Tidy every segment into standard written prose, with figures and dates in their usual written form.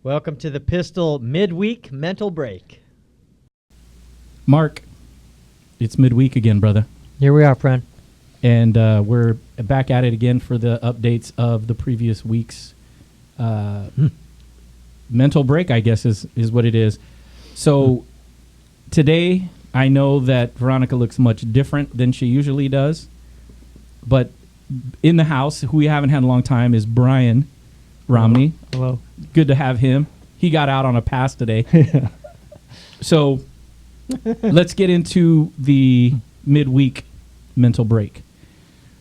Welcome to the Pistol Midweek Mental Break. Mark, it's midweek again, brother. Here we are, friend. And we're back at it again for the updates of the previous week's mental break, I guess is what it is. So today, I know that Veronica looks much different than she usually does. But in the house, who we haven't had in a long time, is Brian Romney. Hello. Good to have him. He got out on a pass today. So let's get into the midweek mental break.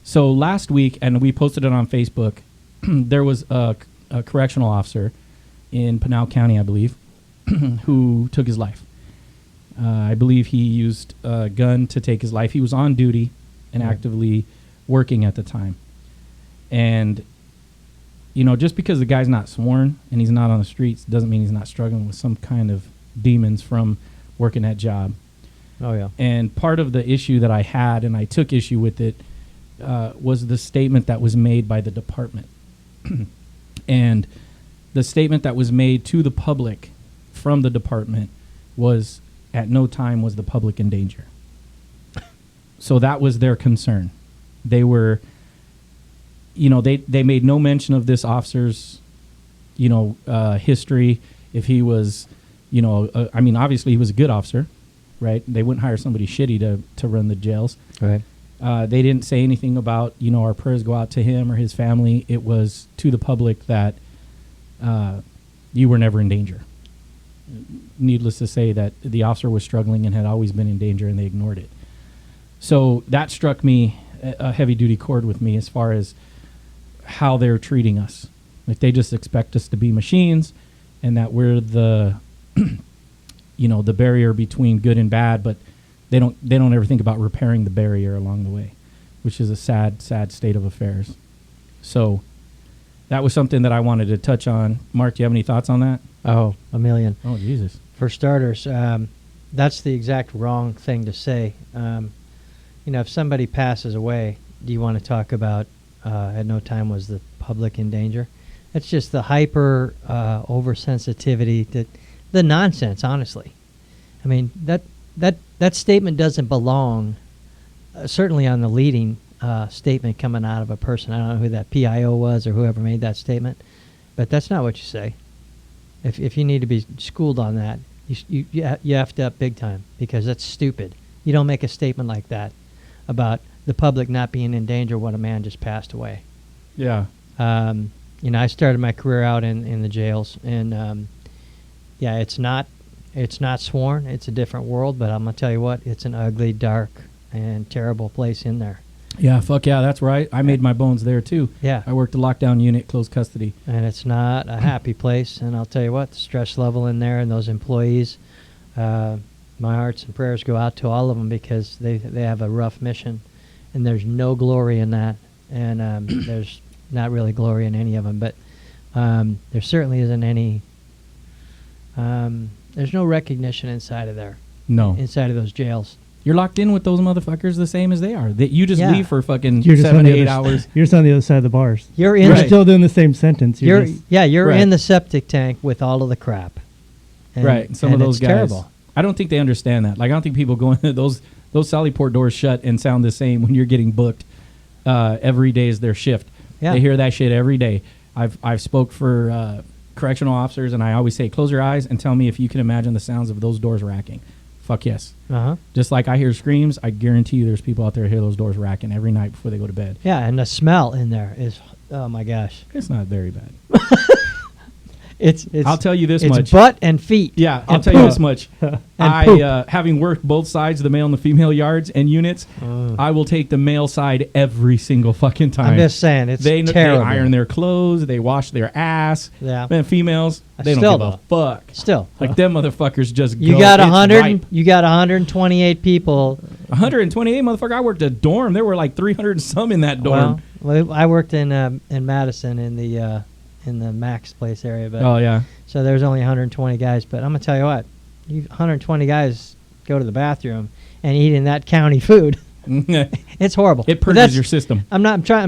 So last week, and we posted it on Facebook, there was a correctional officer in Pinal County, I believe, who took his life. I believe he used a gun to take his life. He was on duty and actively working at the time. And, you know, just because the guy's not sworn and he's not on the streets doesn't mean he's not struggling with some kind of demons from working that job. Oh, yeah. And part of the issue that I had, and I took issue with it, was the statement that was made by the department. And the statement that was made to the public from the department was, at no time was the public in danger. So that was their concern. They were, you know, they made no mention of this officer's, you know, history. If he was, you know, I mean, obviously he was a good officer, right? They wouldn't hire somebody shitty to run the jails. Right. They didn't say anything about, you know, our prayers go out to him or his family. It was to the public that you were never in danger. Needless to say that the officer was struggling and had always been in danger, and they ignored it. So that struck me a heavy-duty chord with me as far as how they're treating us. Like, they just expect us to be machines, and that we're the, you know, the barrier between good and bad, but they don't ever think about repairing the barrier along the way, which is a sad state of affairs. So that was something that I wanted to touch on. Mark, do you have any thoughts on that? Oh, a million. Oh, Jesus. For starters, that's the exact wrong thing to say. You know, if somebody passes away, do you want to talk about at no time was the public in danger? It's just the hyper oversensitivity, the nonsense, honestly. I mean, that statement doesn't belong, certainly on the leading statement coming out of a person. I don't know who that PIO was or whoever made that statement, but that's not what you say. If you need to be schooled on that, you effed up big time, because that's stupid. You don't make a statement like that about the public not being in danger when a man just passed away. Yeah. You know, I started my career out in the jails, and yeah, it's not sworn. It's a different world, but I'm gonna tell you what, it's an ugly, dark, and terrible place in there. Yeah, fuck yeah, that's right. I made my bones there too. Yeah. I worked a lockdown unit, closed custody. And it's not a happy place, and I'll tell you what, the stress level in there and those employees, my hearts and prayers go out to all of them, because they have a rough mission, and there's no glory in that, and there's not really glory in any of them, but there certainly isn't any, there's no recognition inside of there. No. Inside of those jails. You're locked in with those motherfuckers the same as they are. That you just leave for fucking You're just 7 to 8 hours. You're just on the other side of the bars. You're in. You're still doing the same sentence. You're Right. in the septic tank with all of the crap. And, Right. Some of those guys. Terrible. I don't think they understand that. Like, I don't think people go into those Sallyport doors shut and sound the same when you're getting booked every day is their shift. Yeah. They hear that shit every day. I've spoke for correctional officers, and I always say, close your eyes and tell me if you can imagine the sounds of those doors racking. Fuck yes. Uh-huh. Just like I hear screams, I guarantee you there's people out there who hear those doors racking every night before they go to bed. Yeah, and the smell in there is, oh my gosh. It's not very bad. It's I'll tell you this it's much. butt and feet. Yeah, I'll and tell you poop. this much. poop. Having worked both sides, the male and the female yards and units, I will take the male side every single fucking time. I'm just saying, it's they terrible. iron their clothes, they wash their ass. Yeah. Man, females, they Still, don't give a fuck. Still. Like, them motherfuckers just You go. got It's 100. ripe. You got 128 people. 128, motherfucker. I worked a dorm. There were like 300 and some in that dorm. Well, I worked in Madison in the Max Place area, but Oh yeah. so there was only 120 guys. But I'm gonna tell you what, 120 guys go to the bathroom and eat in that county food. It's horrible. It But purges that's- your system. I'm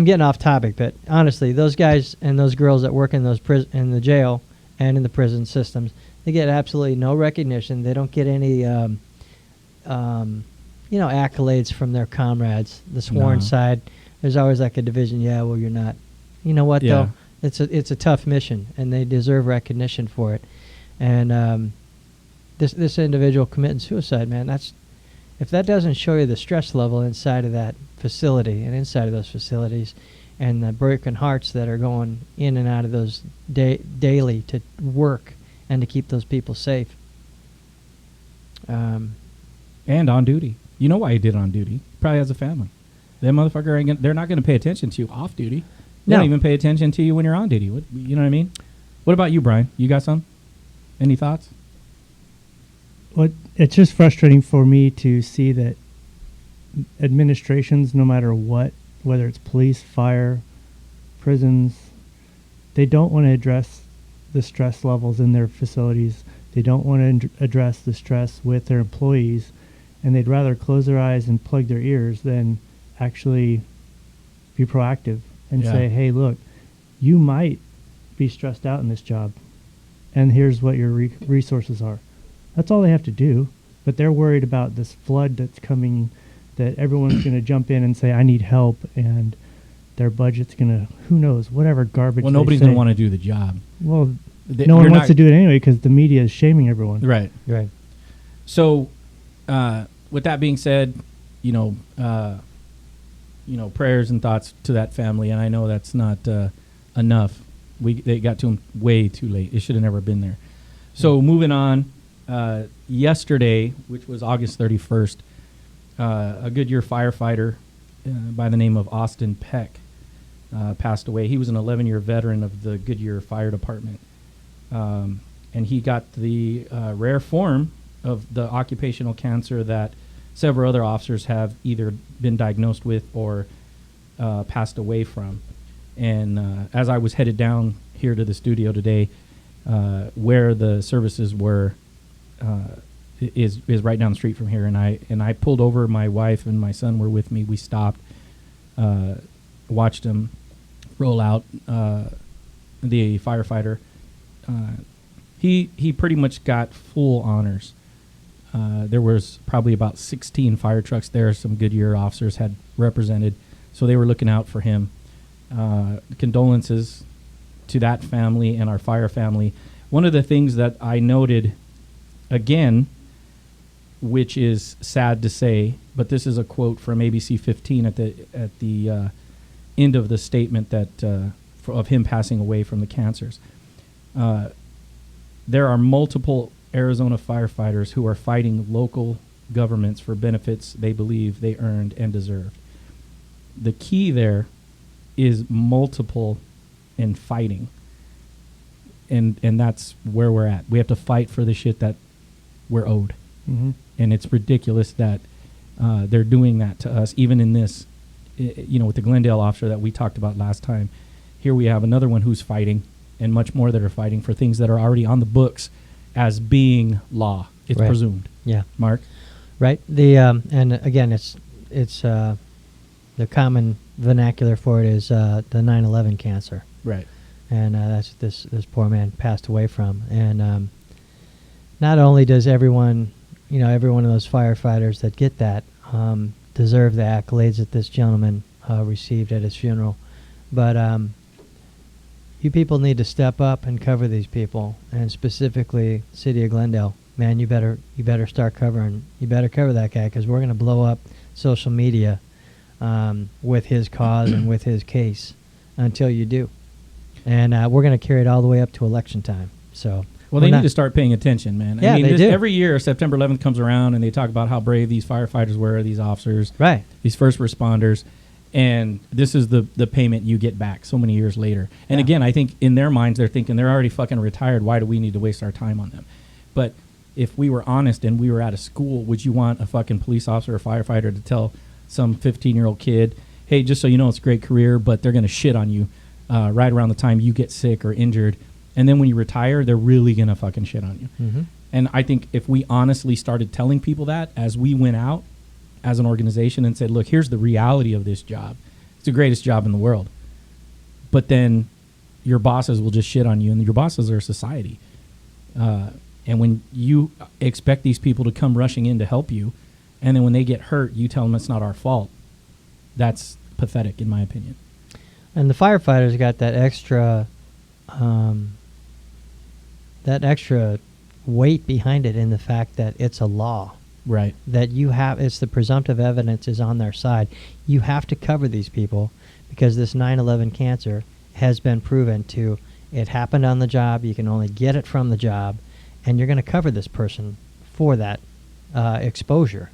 getting off topic, but honestly, those guys and those girls that work in those in the jail and in the prison systems. They get absolutely no recognition. They don't get any, accolades from their comrades. The sworn No. side, there's always like a division. Yeah, well, you're not. You know what, Yeah. though? It's a tough mission, and they deserve recognition for it. And this individual committing suicide, man, if that doesn't show you the stress level inside of that facility and inside of those facilities, and the broken hearts that are going in and out of those daily to work and to keep those people safe. And on duty. You know why he did it on duty? Probably has a family. That motherfucker, they're not going to pay attention to you off duty. They No. don't even pay attention to you when you're on duty. You know what I mean? What about you, Brian? You got some? Any thoughts? Well, it's just frustrating for me to see that administrations, no matter what, whether it's police, fire, prisons, they don't want to address the stress levels in their facilities. They don't want to address the stress with their employees, and they'd rather close their eyes and plug their ears than actually be proactive and Yeah. say, hey, look, you might be stressed out in this job, and here's what your resources are. That's all they have to do, but they're worried about this flood that's coming, that everyone's going to jump in and say, I need help, and their budget's going to, who knows, whatever garbage. Well, they nobody's say. going to want to do the job. Well, They- no one you're wants not- to do it anyway because the media is shaming everyone. Right. Right. So, with that being said, prayers and thoughts to that family, and I know that's not enough. They got to him way too late. It should have never been there. So, moving on, yesterday, which was August 31st, a Goodyear firefighter by the name of Austin Peck passed away. He was an 11-year veteran of the Goodyear Fire Department, and he got the rare form of the occupational cancer that several other officers have either been diagnosed with or passed away from. And as I was headed down here to the studio today, where the services were is right down the street from here, and I pulled over. My wife and my son were with me. We stopped, watched him roll out. The firefighter, he pretty much got full honors. There was probably about 16 fire trucks there. Some Goodyear officers had represented, so they were looking out for him. Condolences to that family and our fire family. One of the things that I noted, again, which is sad to say, but this is a quote from ABC 15 at the end of the statement that of him passing away from the cancers. There are multiple Arizona firefighters who are fighting local governments for benefits they believe they earned and deserved. The key there is multiple and fighting. And that's where we're at. We have to fight for the shit that we're owed. Mm-hmm. And it's ridiculous that they're doing that to us, even in this, with the Glendale officer that we talked about last time. Here we have another one who's fighting, and much more that are fighting for things that are already on the books as being law. It's Right. presumed. Yeah. Mark? Right. The and again, it's the common vernacular for it is the 9/11 cancer, Right. and that's what this poor man passed away from. And not only does every one of those firefighters that get that deserve the accolades that this gentleman received at his funeral, but you people need to step up and cover these people, and specifically City of Glendale. Man, you better start covering. You better cover that guy, because we're going to blow up social media with his cause and with his case until you do. And we're going to carry it all the way up to election time. So, Well, they need to start paying attention, man. Yeah, they do. Every year, September 11th comes around, and they talk about how brave these firefighters were, these officers, right. these first responders, and this is the payment you get back so many years later. And Yeah. again, I think in their minds, they're thinking they're already fucking retired. Why do we need to waste our time on them? But if we were honest and we were at a school, would you want a fucking police officer or firefighter to tell some 15-year-old kid, hey, just so you know, it's a great career, but they're going to shit on you right around the time you get sick or injured, and then when you retire, they're really going to fucking shit on you. Mm-hmm. And I think if we honestly started telling people that as we went out as an organization and said, look, here's the reality of this job. It's the greatest job in the world. But then, your bosses will just shit on you, and your bosses are society. And when you expect these people to come rushing in to help you, and then when they get hurt, you tell them it's not our fault, that's pathetic, in my opinion. And the firefighters got that extra weight behind it in the fact that it's a law. Right. That it's the presumptive evidence is on their side. You have to cover these people because this 9/11 cancer has been proven it happened on the job. You can only get it from the job, and you're going to cover this person for that exposure.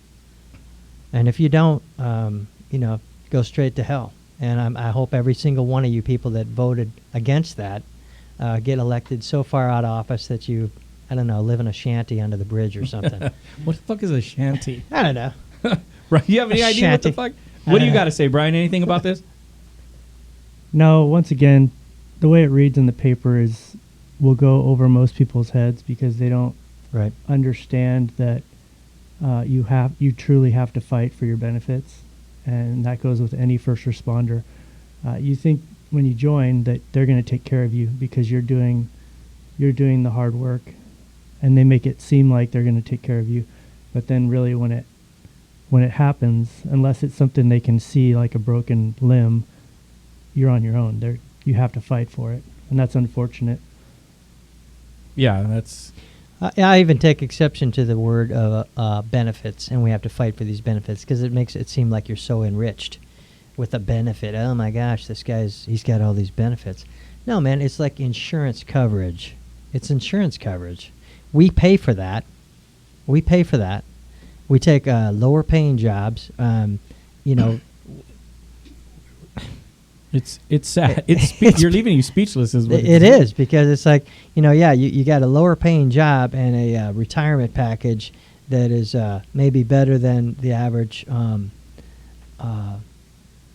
And if you don't, go straight to hell. And I hope every single one of you people that voted against that get elected so far out of office that you, I don't know, live in a shanty under the bridge or something. What the fuck is a shanty? I don't know. Right? You have any idea what the fuck? What do you got to say, Brian? Anything about this? No, once again, the way it reads in the paper is will go over most people's heads because they don't understand that you truly have to fight for your benefits, and that goes with any first responder. You think when you join that they're going to take care of you because you're doing the hard work, and they make it seem like they're going to take care of you, but then really when it happens, unless it's something they can see like a broken limb, you're on your own. You have to fight for it, and that's unfortunate. Yeah, that's... I even take exception to the word of benefits, and we have to fight for these benefits because it makes it seem like you're so enriched with a benefit. Oh my gosh, he's got all these benefits. No, man, it's like insurance coverage. It's insurance coverage. We pay for that. We take lower paying jobs. It's sad. You're leaving you speechless. Is what it is because it's like you got a lower paying job and a retirement package that is maybe better than the average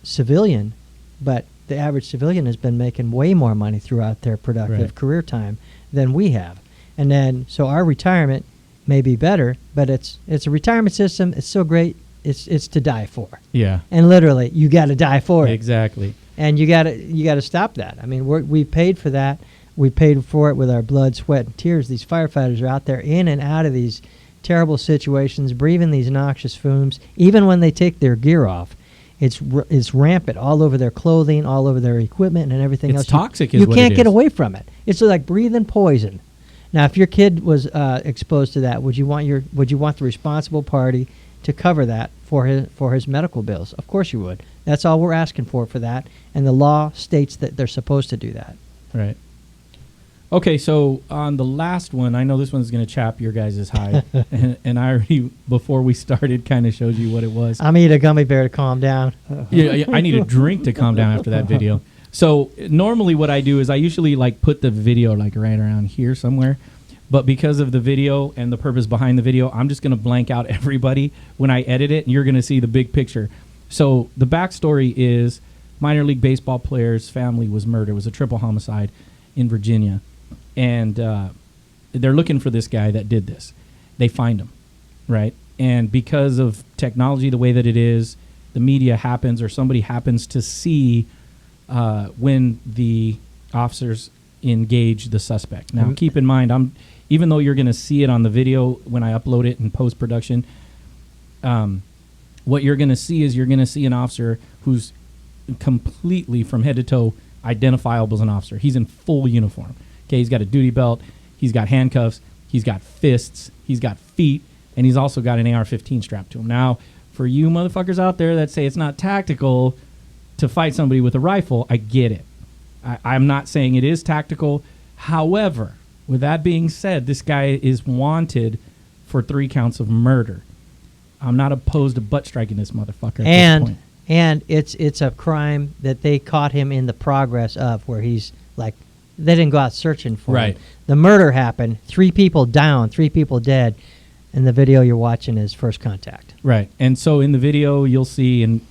civilian, but the average civilian has been making way more money throughout their productive career time than we have, and then so our retirement may be better, but it's a retirement system. It's so great. It's to die for. Yeah, and literally you got to die for it. Exactly. And you got to stop that. I mean, we paid for that. We paid for it with our blood, sweat, and tears. These firefighters are out there in and out of these terrible situations, breathing these noxious fumes. Even when they take their gear off, it's rampant all over their clothing, all over their equipment, and everything else. It's toxic. You can't get away from it. It's like breathing poison. Now, if your kid was exposed to that, would you want the responsible party to cover that for his medical bills? Of course you would. That's all we're asking for that, and the law states that they're supposed to do that. Right. Okay, so on the last one, I know this one's going to chap your guys' hide, and I already, before we started, kind of showed you what it was. I'm eating a gummy bear to calm down. Yeah, I need a drink to calm down after that video. So normally what I do is I usually put the video right around here somewhere. But because of the video and the purpose behind the video, I'm just going to blank out everybody when I edit it, and you're going to see the big picture. So the backstory is minor league baseball player's family was murdered. It was a triple homicide in Virginia. And they're looking for this guy that did this. They find him, right? And because of technology, the way that it is, the media happens or somebody happens to see when the officers engage the suspect. Now, keep in mind, even though you're going to see it on the video when I upload it in post-production, what you're going to see is you're going to see an officer who's completely from head to toe identifiable as an officer. He's in full uniform. Okay, he's got a duty belt, he's got handcuffs, he's got fists, he's got feet, and he's also got an AR-15 strapped to him. Now, for you motherfuckers out there that say it's not tactical to fight somebody with a rifle, I get it. I'm not saying it is tactical. However, with that being said, this guy is wanted for 3 counts of murder. I'm not opposed to butt striking this motherfucker at this point. And it's a crime that they caught him in the progress of, where he's they didn't go out searching for him. The murder happened, 3 people down, 3 people dead, and the video you're watching is first contact. Right. And so in the video you'll see,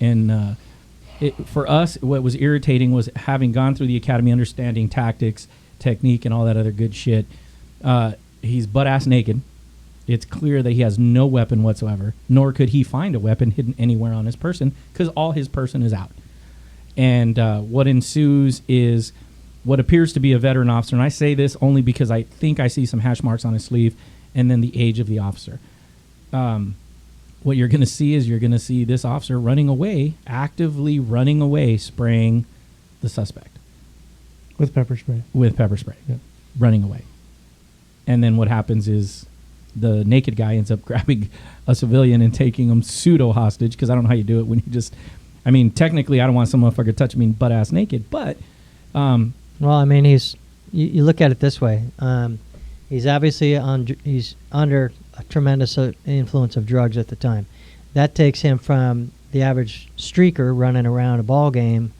for us, what was irritating was having gone through the academy, understanding tactics, technique, and all that other good shit. He's butt-ass naked. It's clear that he has no weapon whatsoever, nor could he find a weapon hidden anywhere on his person because all his person is out. And what ensues is what appears to be a veteran officer, and I say this only because I think I see some hash marks on his sleeve, and then the age of the officer. What you're going to see is you're going to see this officer running away, actively running away, spraying the suspect. With pepper spray. With pepper spray. Yeah. Running away. And then what happens is the naked guy ends up grabbing a civilian and taking him pseudo hostage, because I don't know how you do it when you just, I mean, technically I don't want some motherfucker touching me butt ass naked, but well, I mean, you look at it this way. He's obviously he's under a tremendous influence of drugs at the time. That takes him from the average streaker running around a ball game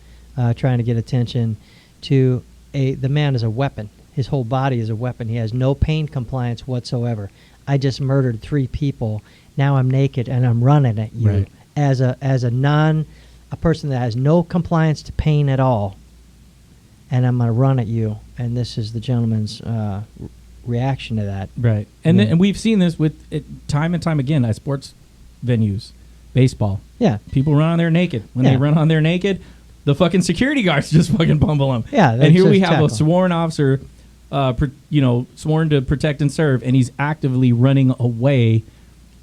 trying to get attention to the man is a weapon. His whole body is a weapon. He has no pain compliance whatsoever. I just murdered 3 people. Now I'm naked and I'm running at you. Right. As a person that has no compliance to pain at all, and I'm going to run at you. And this is the gentleman's reaction to that. right. And then, and we've seen this with it time and time again at sports venues, baseball. Yeah. People run on there naked. When they Yeah. run on there naked, the fucking security guards just fucking bumble them. Yeah, And that's here we just have a tackle. sworn officer, sworn to protect and serve, and he's actively running away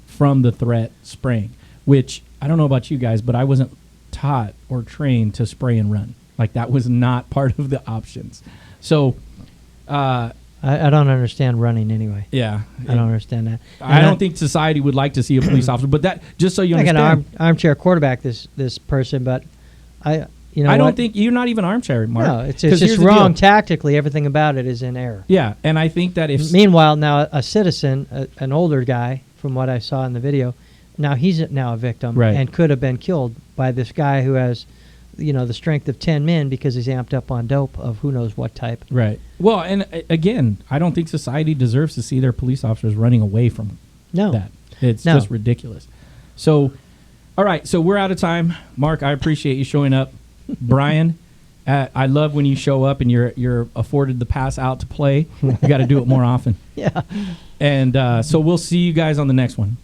from the threat spraying, which I don't know about you guys, but I wasn't taught or trained to spray and run. Like, that was not part of the options. So, I don't understand running anyway. yeah. I don't understand that. I don't think society would like to see a police officer, but that, just so you like understand. an armchair quarterback, this person, but I don't think you're not even armchair, Mark. No, it's 'Cause just here's the wrong deal. tactically. Everything about it is in error. Yeah, and I think that if Meanwhile, now a citizen, an older guy, from what I saw in the video, now he's now a victim Right. and could have been killed by this guy who has, the strength of 10 men because he's amped up on dope of who knows what type. right. Well, and again, I don't think society deserves to see their police officers running away from No. that. It's No. just ridiculous. So, all right, so we're out of time. Mark, I appreciate you showing up. Brian, I love when you show up and you're afforded the pass out to play. You got to do it more often. Yeah. And so we'll see you guys on the next one.